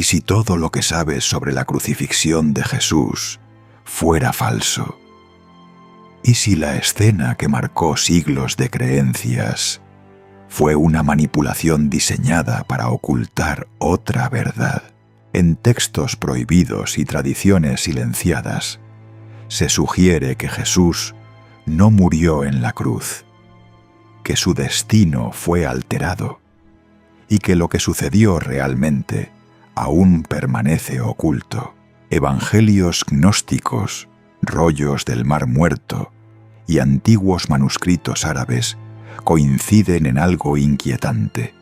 si todo lo que sabes sobre la crucifixión de Jesús fuera falso? ¿Y si la escena que marcó siglos de creencias fue una manipulación diseñada para ocultar otra verdad? En textos prohibidos y tradiciones silenciadas, se sugiere que Jesús no murió en la cruz, que su destino fue alterado y que lo que sucedió realmente aún permanece oculto. Evangelios gnósticos, rollos del Mar Muerto y antiguos manuscritos árabes coinciden en algo inquietante.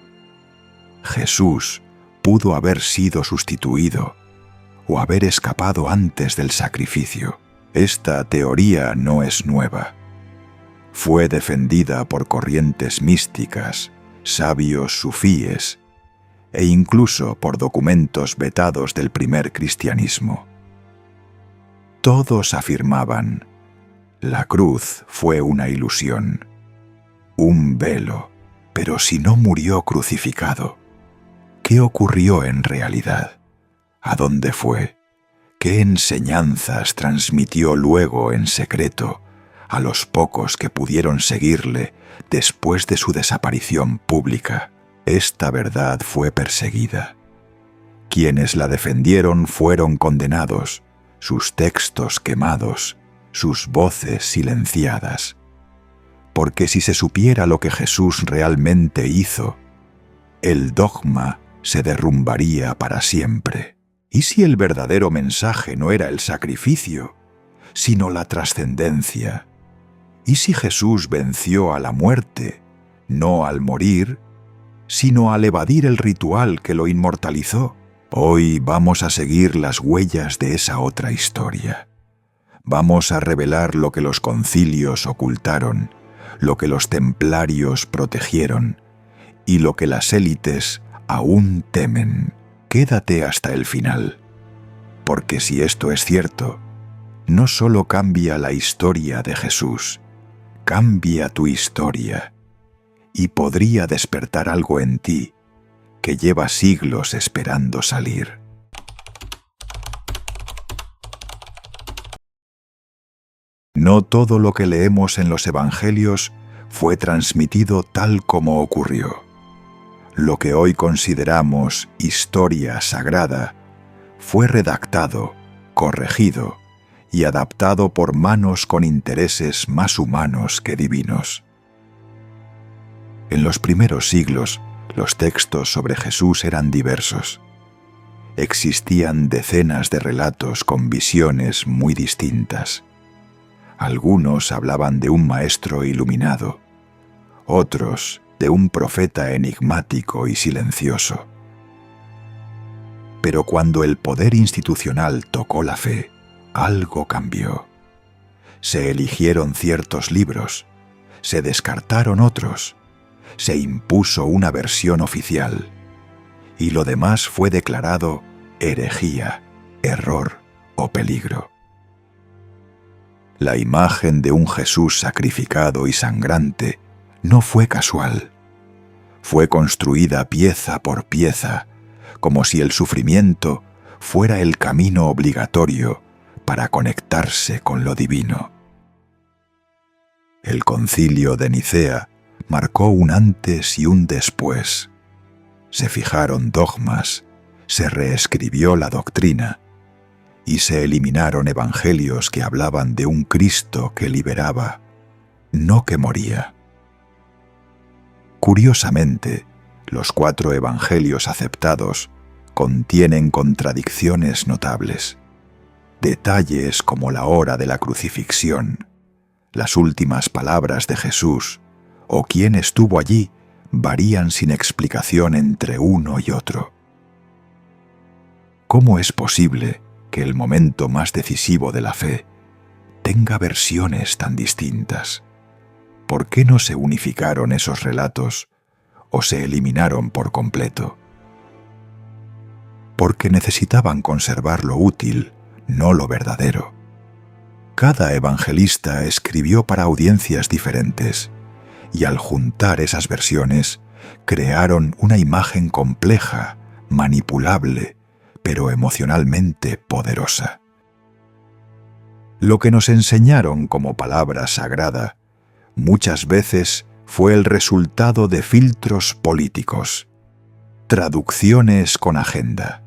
Jesús pudo haber sido sustituido o haber escapado antes del sacrificio. Esta teoría no es nueva. Fue defendida por corrientes místicas, sabios sufíes e incluso por documentos vetados del primer cristianismo. Todos afirmaban: la cruz fue una ilusión, un velo, pero si no murió crucificado, ¿qué ocurrió en realidad? ¿A dónde fue? ¿Qué enseñanzas transmitió luego en secreto a los pocos que pudieron seguirle después de su desaparición pública? Esta verdad fue perseguida. Quienes la defendieron fueron condenados, sus textos quemados, sus voces silenciadas. Porque si se supiera lo que Jesús realmente hizo, el dogma se derrumbaría para siempre. ¿Y si el verdadero mensaje no era el sacrificio, sino la trascendencia? ¿Y si Jesús venció a la muerte, no al morir, sino al evadir el ritual que lo inmortalizó? Hoy vamos a seguir las huellas de esa otra historia. Vamos a revelar lo que los concilios ocultaron, lo que los templarios protegieron y lo que las élites aún temen. Quédate hasta el final, porque si esto es cierto, no solo cambia la historia de Jesús, cambia tu historia y podría despertar algo en ti que lleva siglos esperando salir. No todo lo que leemos en los Evangelios fue transmitido tal como ocurrió. Lo que hoy consideramos historia sagrada fue redactado, corregido y adaptado por manos con intereses más humanos que divinos. En los primeros siglos, los textos sobre Jesús eran diversos. Existían decenas de relatos con visiones muy distintas. Algunos hablaban de un maestro iluminado, otros de un profeta enigmático y silencioso. Pero cuando el poder institucional tocó la fe, algo cambió. Se eligieron ciertos libros, se descartaron otros, se impuso una versión oficial, y lo demás fue declarado herejía, error o peligro. La imagen de un Jesús sacrificado y sangrante no fue casual. Fue construida pieza por pieza, como si el sufrimiento fuera el camino obligatorio para conectarse con lo divino. El Concilio de Nicea marcó un antes y un después. Se fijaron dogmas, se reescribió la doctrina y se eliminaron evangelios que hablaban de un Cristo que liberaba, no que moría. Curiosamente, los 4 evangelios aceptados contienen contradicciones notables. Detalles como la hora de la crucifixión, las últimas palabras de Jesús o quién estuvo allí varían sin explicación entre uno y otro. ¿Cómo es posible que el momento más decisivo de la fe tenga versiones tan distintas? ¿Por qué no se unificaron esos relatos o se eliminaron por completo? Porque necesitaban conservar lo útil, no lo verdadero. Cada evangelista escribió para audiencias diferentes, y al juntar esas versiones, crearon una imagen compleja, manipulable, pero emocionalmente poderosa. Lo que nos enseñaron como palabra sagrada muchas veces fue el resultado de filtros políticos, traducciones con agenda,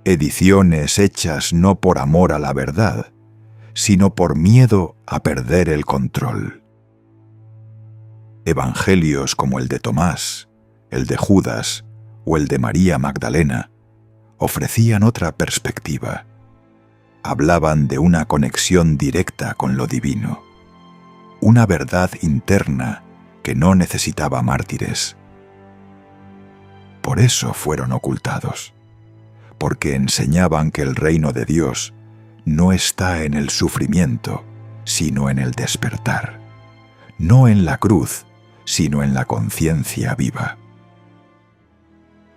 ediciones hechas no por amor a la verdad, sino por miedo a perder el control. Evangelios como el de Tomás, el de Judas o el de María Magdalena ofrecían otra perspectiva. Hablaban de una conexión directa con lo divino, una verdad interna que no necesitaba mártires. Por eso fueron ocultados, porque enseñaban que el reino de Dios no está en el sufrimiento, sino en el despertar, no en la cruz, sino en la conciencia viva.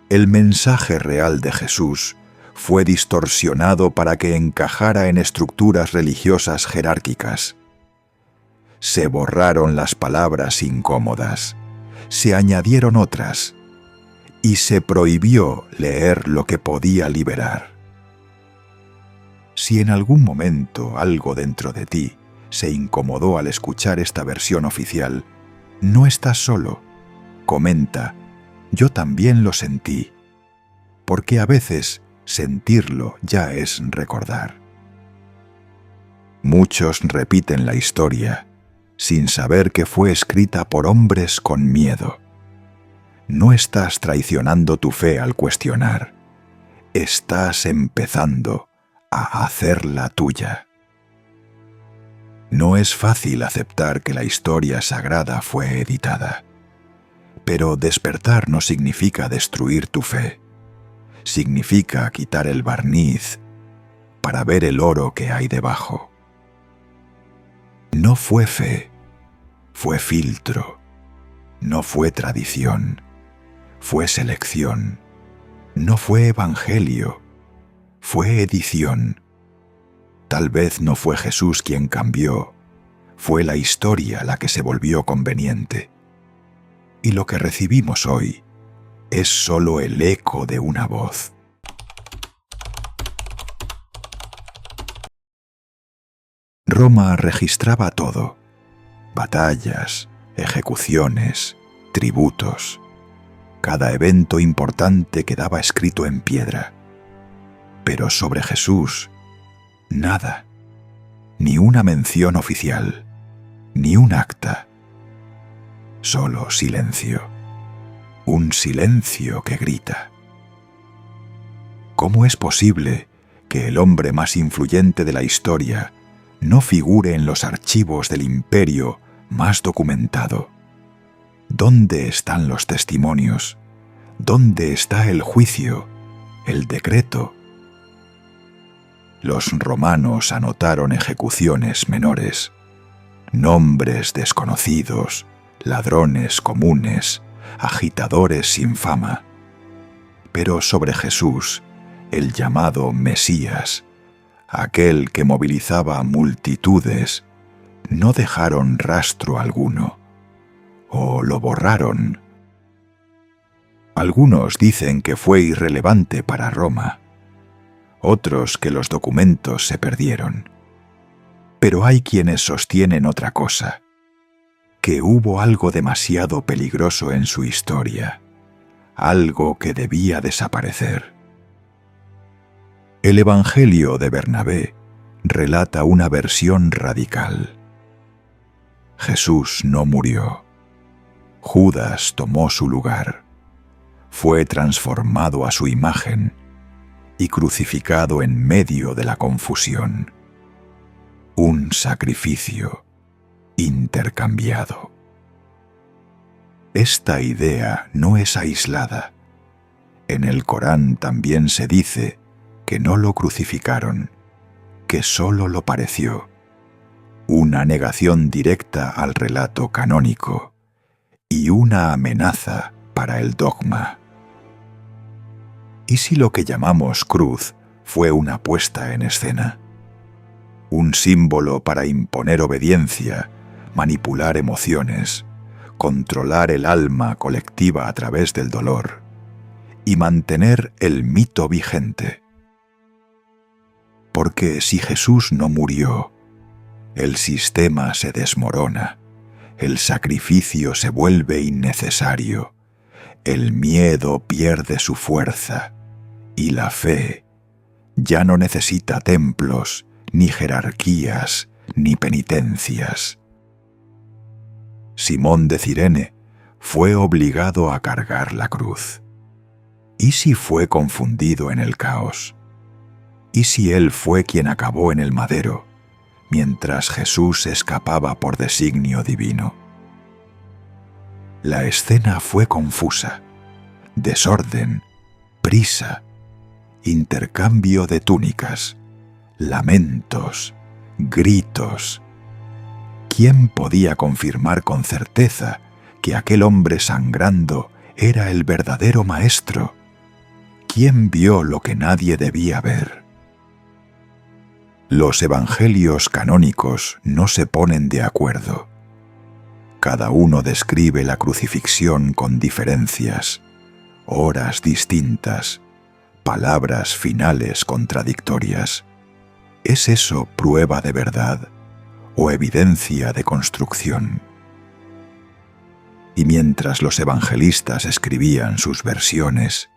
El mensaje real de Jesús fue distorsionado para que encajara en estructuras religiosas jerárquicas. Se borraron las palabras incómodas, se añadieron otras, y se prohibió leer lo que podía liberar. Si en algún momento algo dentro de ti se incomodó al escuchar esta versión oficial, no estás solo. Comenta: yo también lo sentí, porque a veces sentirlo ya es recordar. Muchos repiten la historia sin saber que fue escrita por hombres con miedo. No estás traicionando tu fe al cuestionar, estás empezando a hacerla tuya. No es fácil aceptar que la historia sagrada fue editada, pero despertar no significa destruir tu fe. Significa quitar el barniz para ver el oro que hay debajo. No fue fe, fue filtro. No fue tradición, fue selección. No fue evangelio, fue edición. Tal vez no fue Jesús quien cambió, fue la historia la que se volvió conveniente. Y lo que recibimos hoy es solo el eco de una voz. Roma registraba todo: batallas, ejecuciones, tributos. Cada evento importante quedaba escrito en piedra. Pero sobre Jesús, nada. Ni una mención oficial, ni un acta. Solo silencio. Un silencio que grita. ¿Cómo es posible que el hombre más influyente de la historia no figure en los archivos del imperio más documentado? ¿Dónde están los testimonios? ¿Dónde está el juicio, el decreto? Los romanos anotaron ejecuciones menores, nombres desconocidos, ladrones comunes, agitadores sin fama. Pero sobre Jesús, el llamado Mesías, aquel que movilizaba multitudes, no dejaron rastro alguno, o lo borraron. Algunos dicen que fue irrelevante para Roma, otros que los documentos se perdieron. Pero hay quienes sostienen otra cosa, que hubo algo demasiado peligroso en su historia, algo que debía desaparecer. El Evangelio de Bernabé relata una versión radical. Jesús no murió. Judas tomó su lugar. Fue transformado a su imagen y crucificado en medio de la confusión. Un sacrificio intercambiado. Esta idea no es aislada. En el Corán también se dice que no lo crucificaron, que solo lo pareció. Una negación directa al relato canónico y una amenaza para el dogma. ¿Y si lo que llamamos cruz fue una puesta en escena? Un símbolo para imponer obediencia, manipular emociones, controlar el alma colectiva a través del dolor y mantener el mito vigente. Porque si Jesús no murió, el sistema se desmorona, el sacrificio se vuelve innecesario, el miedo pierde su fuerza y la fe ya no necesita templos, ni jerarquías, ni penitencias. Simón de Cirene fue obligado a cargar la cruz. ¿Y si fue confundido en el caos? ¿Y si él fue quien acabó en el madero, mientras Jesús escapaba por designio divino? La escena fue confusa, desorden, prisa, intercambio de túnicas, lamentos, gritos. ¿Quién podía confirmar con certeza que aquel hombre sangrando era el verdadero maestro? ¿Quién vio lo que nadie debía ver? Los evangelios canónicos no se ponen de acuerdo. Cada uno describe la crucifixión con diferencias, horas distintas, palabras finales contradictorias. ¿Es eso prueba de verdad o evidencia de construcción? Y mientras los evangelistas escribían sus versiones,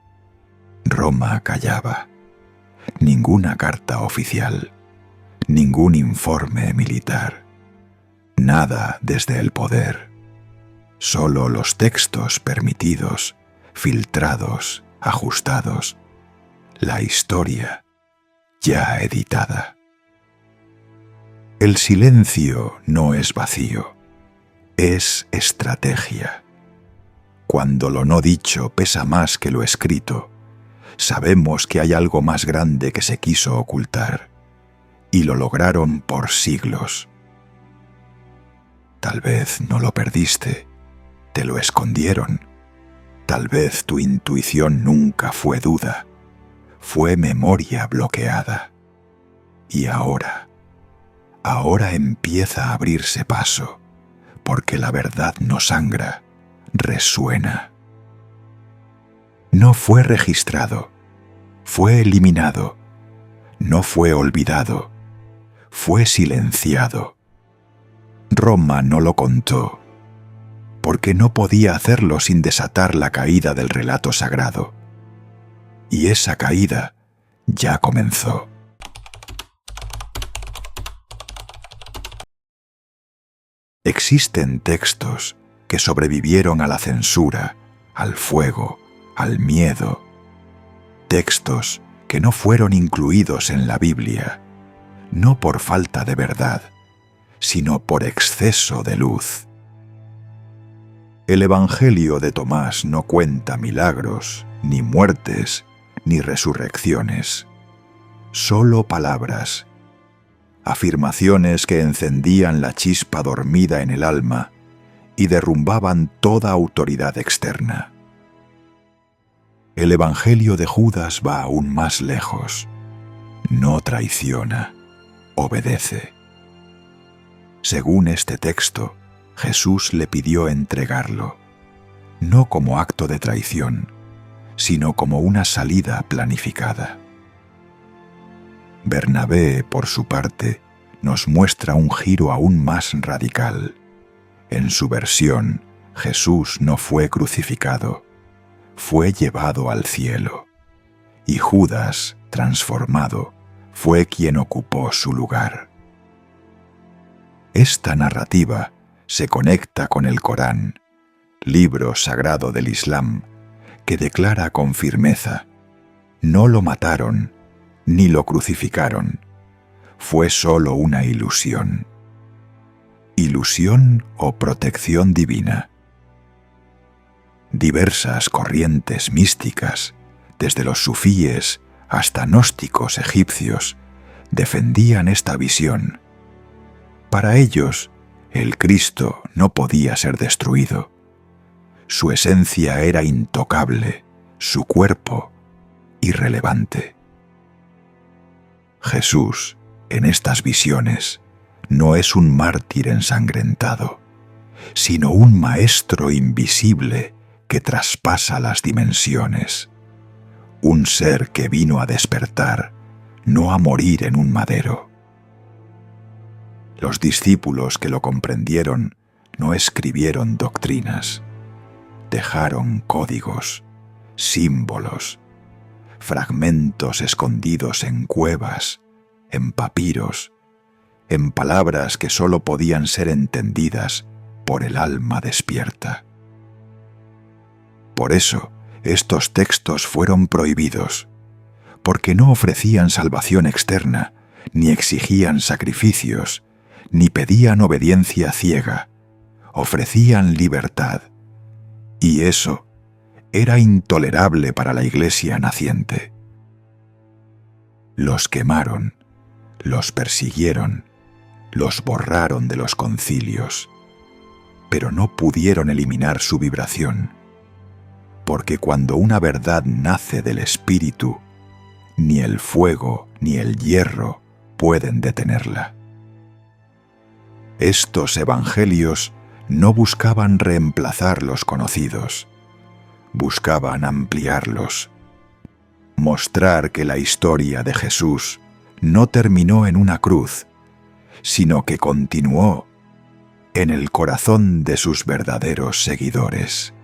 Roma callaba. Ninguna carta oficial, ningún informe militar, nada desde el poder. Solo los textos permitidos, filtrados, ajustados. La historia ya editada. El silencio no es vacío, es estrategia. Cuando lo no dicho pesa más que lo escrito, sabemos que hay algo más grande que se quiso ocultar, y lo lograron por siglos. Tal vez no lo perdiste, te lo escondieron. Tal vez tu intuición nunca fue duda, fue memoria bloqueada. Y ahora empieza a abrirse paso, porque la verdad no sangra, resuena. No fue registrado, fue eliminado, no fue olvidado, fue silenciado. Roma no lo contó, porque no podía hacerlo sin desatar la caída del relato sagrado. Y esa caída ya comenzó. Existen textos que sobrevivieron a la censura, al fuego, al miedo. Textos que no fueron incluidos en la Biblia, no por falta de verdad, sino por exceso de luz. El Evangelio de Tomás no cuenta milagros, ni muertes, ni resurrecciones. Solo palabras, afirmaciones que encendían la chispa dormida en el alma y derrumbaban toda autoridad externa. El Evangelio de Judas va aún más lejos. No traiciona, obedece. Según este texto, Jesús le pidió entregarlo, no como acto de traición, sino como una salida planificada. Bernabé, por su parte, nos muestra un giro aún más radical. En su versión, Jesús no fue crucificado, fue llevado al cielo, y Judas, transformado, fue quien ocupó su lugar. Esta narrativa se conecta con el Corán, libro sagrado del Islam, que declara con firmeza: no lo mataron, ni lo crucificaron, fue solo una ilusión. Ilusión o protección divina. Diversas corrientes místicas, desde los sufíes hasta gnósticos egipcios, defendían esta visión. Para ellos, el Cristo no podía ser destruido. Su esencia era intocable, su cuerpo irrelevante. Jesús, en estas visiones, no es un mártir ensangrentado, sino un maestro invisible que traspasa las dimensiones. un ser que vino a despertar, no a morir en un madero. Los discípulos que lo comprendieron no escribieron doctrinas, dejaron códigos, símbolos, fragmentos escondidos en cuevas, en papiros, en palabras que sólo podían ser entendidas por el alma despierta. Por eso, estos textos fueron prohibidos, porque no ofrecían salvación externa, ni exigían sacrificios, ni pedían obediencia ciega, ofrecían libertad, y eso era intolerable para la Iglesia naciente. Los quemaron, los persiguieron, los borraron de los concilios, pero no pudieron eliminar su vibración, porque cuando una verdad nace del Espíritu, ni el fuego ni el hierro pueden detenerla. Estos evangelios no buscaban reemplazar los conocidos, buscaban ampliarlos, mostrar que la historia de Jesús no terminó en una cruz, sino que continuó en el corazón de sus verdaderos seguidores.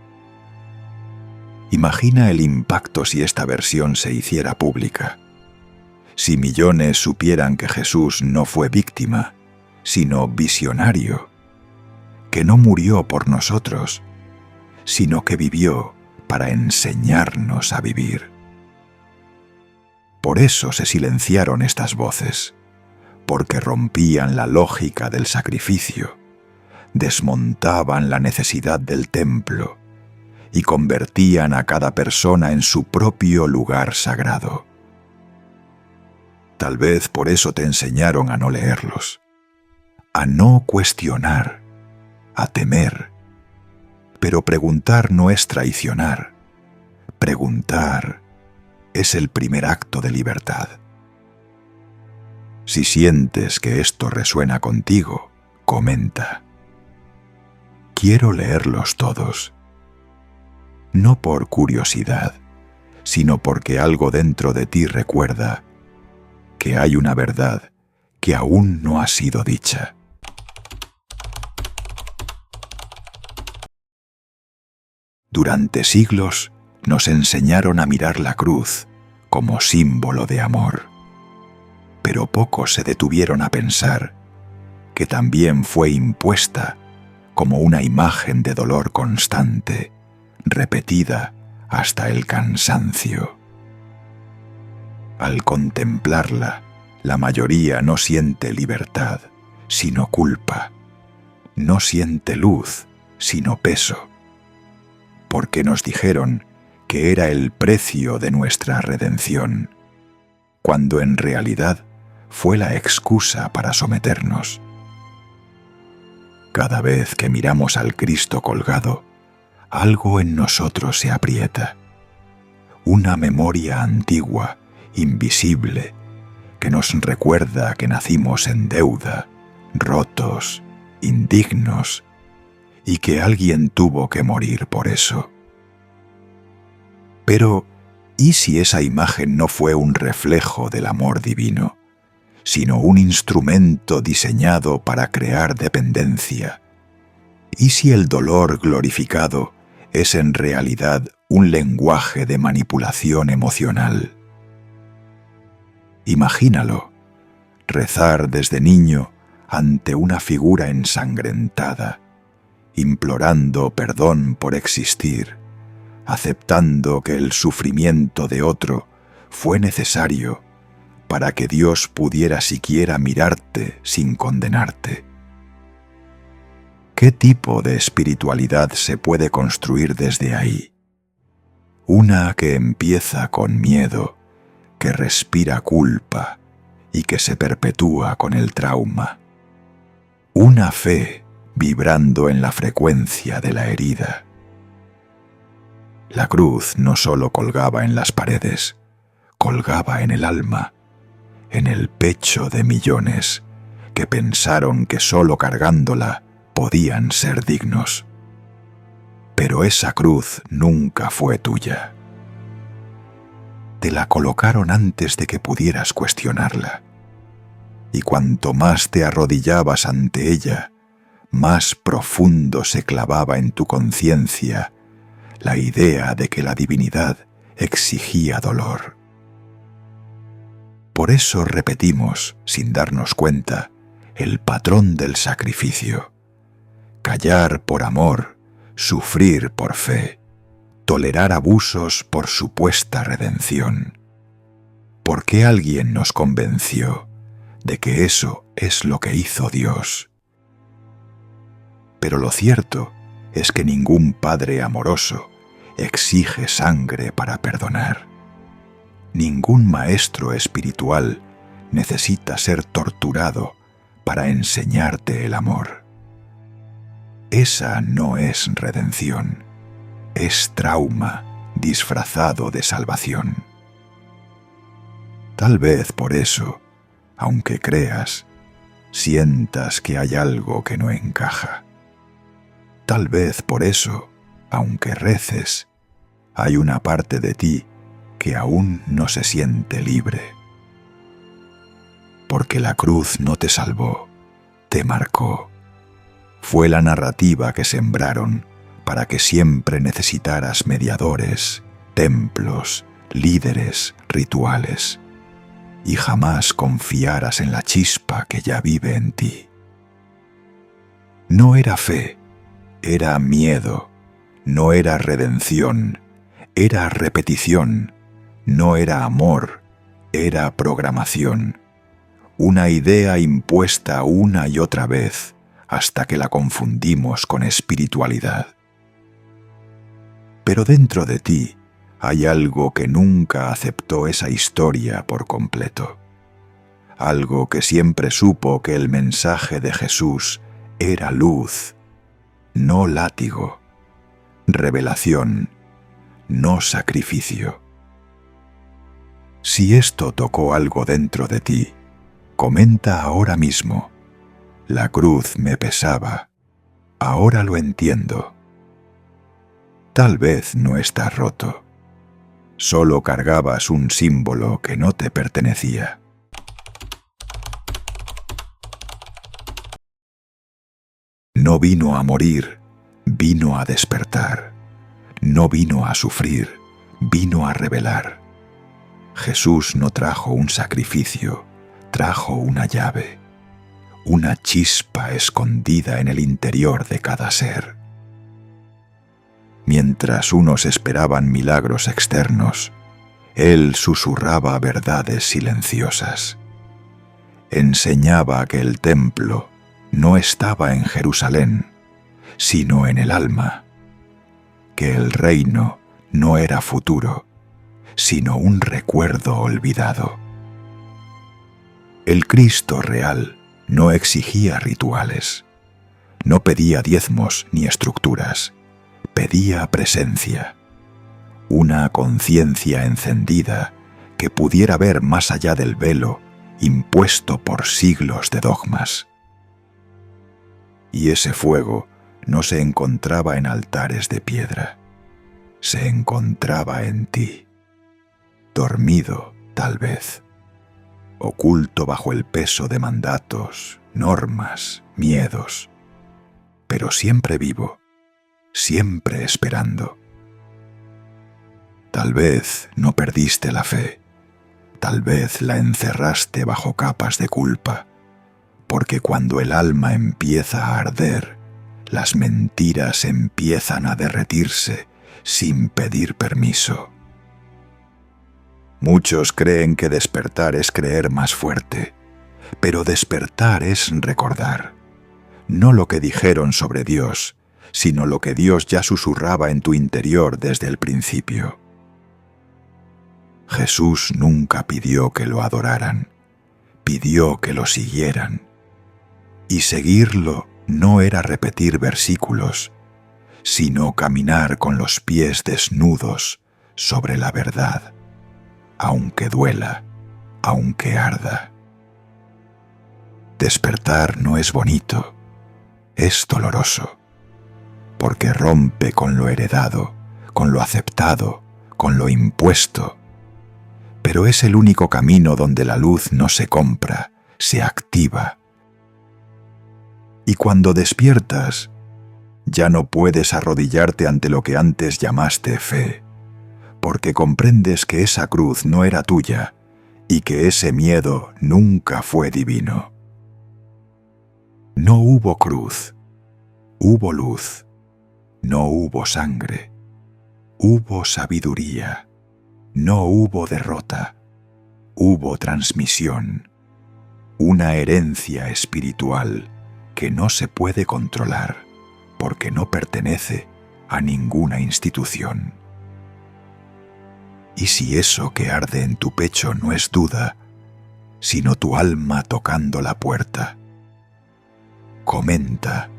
Imagina el impacto si esta versión se hiciera pública, si millones supieran que Jesús no fue víctima, sino visionario, que no murió por nosotros, sino que vivió para enseñarnos a vivir. Por eso se silenciaron estas voces, porque rompían la lógica del sacrificio, desmontaban la necesidad del templo y convertían a cada persona en su propio lugar sagrado. Tal vez por eso te enseñaron a no leerlos, a no cuestionar, a temer. Pero preguntar no es traicionar. Preguntar es el primer acto de libertad. Si sientes que esto resuena contigo, comenta. Quiero leerlos todos. No por curiosidad, sino porque algo dentro de ti recuerda que hay una verdad que aún no ha sido dicha. Durante siglos nos enseñaron a mirar la cruz como símbolo de amor, pero pocos se detuvieron a pensar que también fue impuesta como una imagen de dolor constante, repetida hasta el cansancio. Al contemplarla, la mayoría no siente libertad, sino culpa, no siente luz, sino peso, porque nos dijeron que era el precio de nuestra redención, cuando en realidad fue la excusa para someternos. Cada vez que miramos al Cristo colgado, algo en nosotros se aprieta, una memoria antigua, invisible, que nos recuerda que nacimos en deuda, rotos, indignos, y que alguien tuvo que morir por eso. Pero, ¿y si esa imagen no fue un reflejo del amor divino, sino un instrumento diseñado para crear dependencia? ¿Y si el dolor glorificado es en realidad un lenguaje de manipulación emocional? Imagínalo, rezar desde niño ante una figura ensangrentada, implorando perdón por existir, aceptando que el sufrimiento de otro fue necesario para que Dios pudiera siquiera mirarte sin condenarte. ¿Qué tipo de espiritualidad se puede construir desde ahí? Una que empieza con miedo, que respira culpa y que se perpetúa con el trauma. Una fe vibrando en la frecuencia de la herida. La cruz no solo colgaba en las paredes, colgaba en el alma, en el pecho de millones que pensaron que solo cargándola podían ser dignos. Pero esa cruz nunca fue tuya. te la colocaron antes de que pudieras cuestionarla. Y cuanto más te arrodillabas ante ella, más profundo se clavaba en tu conciencia la idea de que la divinidad exigía dolor. Por eso repetimos, sin darnos cuenta, el patrón del sacrificio: callar por amor, sufrir por fe, tolerar abusos por supuesta redención. ¿Por qué alguien nos convenció de que eso es lo que hizo Dios? Pero lo cierto es que ningún padre amoroso exige sangre para perdonar. Ningún maestro espiritual necesita ser torturado para enseñarte el amor. Esa no es redención, es trauma disfrazado de salvación. Tal vez por eso, aunque creas, sientas que hay algo que no encaja. Tal vez por eso, aunque reces, hay una parte de ti que aún no se siente libre. Porque la cruz no te salvó, te marcó. Fue la narrativa que sembraron para que siempre necesitaras mediadores, templos, líderes, rituales, y jamás confiaras en la chispa que ya vive en ti. No era fe, era miedo, no era redención, era repetición, no era amor, era programación. Una idea impuesta una y otra vez hasta que la confundimos con espiritualidad. Pero dentro de ti hay algo que nunca aceptó esa historia por completo. Algo que siempre supo que el mensaje de Jesús era luz, no látigo, revelación, no sacrificio. Si esto tocó algo dentro de ti, comenta ahora mismo: la cruz me pesaba, ahora lo entiendo. Tal vez no estás roto, solo cargabas un símbolo que no te pertenecía. No vino a morir, vino a despertar. No vino a sufrir, vino a revelar. Jesús no trajo un sacrificio, trajo una llave, una chispa escondida en el interior de cada ser. Mientras unos esperaban milagros externos, Él susurraba verdades silenciosas. Enseñaba que el templo no estaba en Jerusalén, sino en el alma, que el reino no era futuro, sino un recuerdo olvidado. El Cristo real no exigía rituales, no pedía diezmos ni estructuras, pedía presencia, una conciencia encendida que pudiera ver más allá del velo impuesto por siglos de dogmas. Y ese fuego no se encontraba en altares de piedra, se encontraba en ti, dormido tal vez, oculto bajo el peso de mandatos, normas, miedos, pero siempre vivo, siempre esperando. Tal vez no perdiste la fe, tal vez la encerraste bajo capas de culpa, porque cuando el alma empieza a arder, las mentiras empiezan a derretirse sin pedir permiso. Muchos creen que despertar es creer más fuerte, pero despertar es recordar, no lo que dijeron sobre Dios, sino lo que Dios ya susurraba en tu interior desde el principio. Jesús nunca pidió que lo adoraran, pidió que lo siguieran. Y seguirlo no era repetir versículos, sino caminar con los pies desnudos sobre la verdad, aunque duela, aunque arda. Despertar no es bonito, es doloroso, porque rompe con lo heredado, con lo aceptado, con lo impuesto, pero es el único camino donde la luz no se compra, se activa. Y cuando despiertas, ya no puedes arrodillarte ante lo que antes llamaste fe, porque comprendes que esa cruz no era tuya y que ese miedo nunca fue divino. No hubo cruz, hubo luz, no hubo sangre, hubo sabiduría, no hubo derrota, hubo transmisión, una herencia espiritual que no se puede controlar porque no pertenece a ninguna institución. ¿Y si eso que arde en tu pecho no es duda, sino tu alma tocando la puerta? Comenta,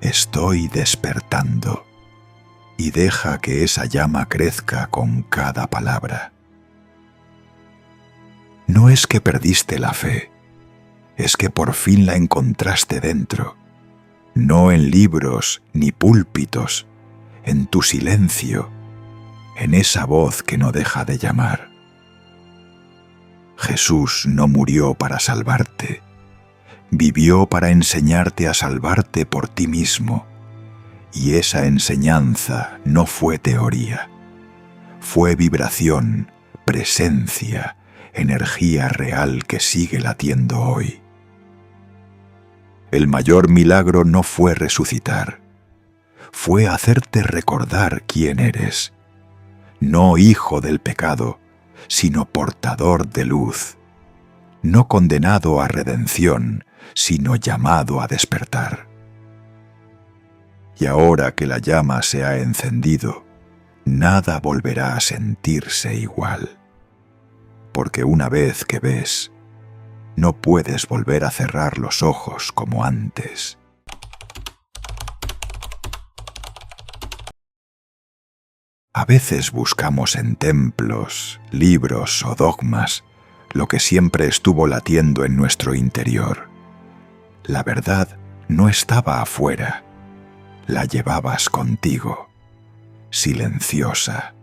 estoy despertando, y deja que esa llama crezca con cada palabra. No es que perdiste la fe, es que por fin la encontraste dentro, no en libros ni púlpitos, en tu silencio, en esa voz que no deja de llamar. Jesús no murió para salvarte, vivió para enseñarte a salvarte por ti mismo, y esa enseñanza no fue teoría, fue vibración, presencia, energía real que sigue latiendo hoy. El mayor milagro no fue resucitar, fue hacerte recordar quién eres, no hijo del pecado, sino portador de luz, no condenado a redención, sino llamado a despertar. Y ahora que la llama se ha encendido, nada volverá a sentirse igual, porque una vez que ves, no puedes volver a cerrar los ojos como antes. A veces buscamos en templos, libros o dogmas lo que siempre estuvo latiendo en nuestro interior. La verdad no estaba afuera, la llevabas contigo, silenciosa,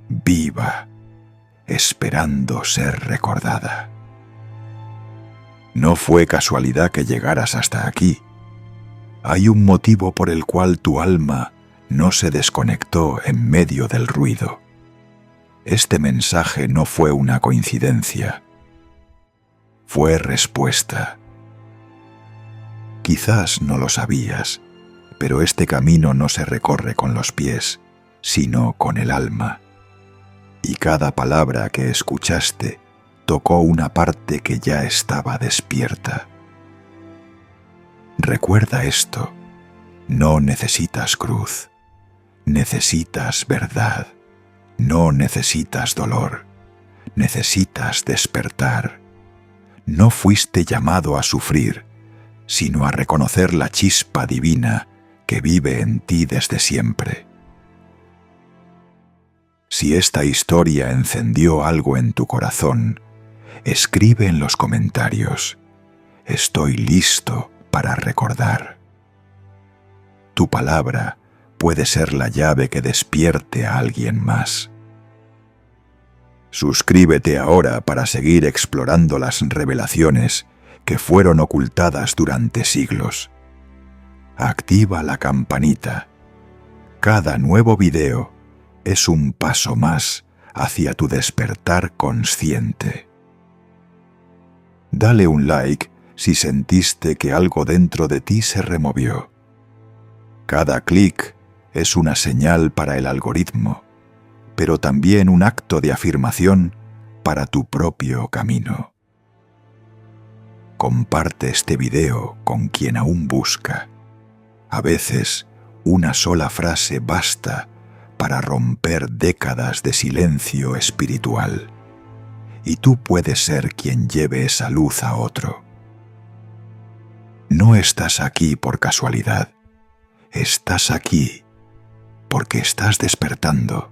viva, esperando ser recordada. No fue casualidad que llegaras hasta aquí. Hay un motivo por el cual tu alma no se desconectó en medio del ruido. Este mensaje no fue una coincidencia. Fue respuesta. Quizás no lo sabías, pero este camino no se recorre con los pies, sino con el alma. Y cada palabra que escuchaste tocó una parte que ya estaba despierta. Recuerda esto, no necesitas cruz, necesitas verdad, no necesitas dolor, necesitas despertar. No fuiste llamado a sufrir, sino a reconocer la chispa divina que vive en ti desde siempre. Si esta historia encendió algo en tu corazón, escribe en los comentarios, estoy listo para recordar. Tu palabra puede ser la llave que despierte a alguien más. Suscríbete ahora para seguir explorando las revelaciones que fueron ocultadas durante siglos. Activa la campanita. Cada nuevo video es un paso más hacia tu despertar consciente. Dale un like si sentiste que algo dentro de ti se removió. Cada clic es una señal para el algoritmo, pero también un acto de afirmación para tu propio camino. Comparte este video con quien aún busca. A veces, una sola frase basta para romper décadas de silencio espiritual. Y tú puedes ser quien lleve esa luz a otro. No estás aquí por casualidad. Estás aquí porque estás despertando,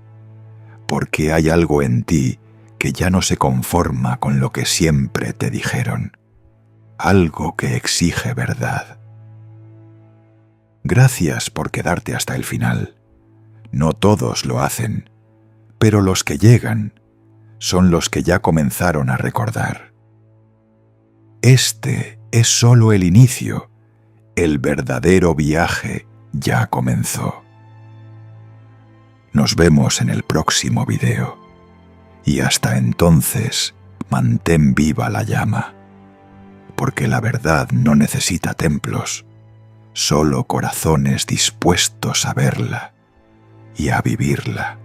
porque hay algo en ti que ya no se conforma con lo que siempre te dijeron, algo que exige verdad. Gracias por quedarte hasta el final. No todos lo hacen, pero los que llegan son los que ya comenzaron a recordar. Este es solo el inicio. El verdadero viaje ya comenzó. Nos vemos en el próximo video. Y hasta entonces, mantén viva la llama. Porque la verdad no necesita templos, solo corazones dispuestos a verla y a vivirla.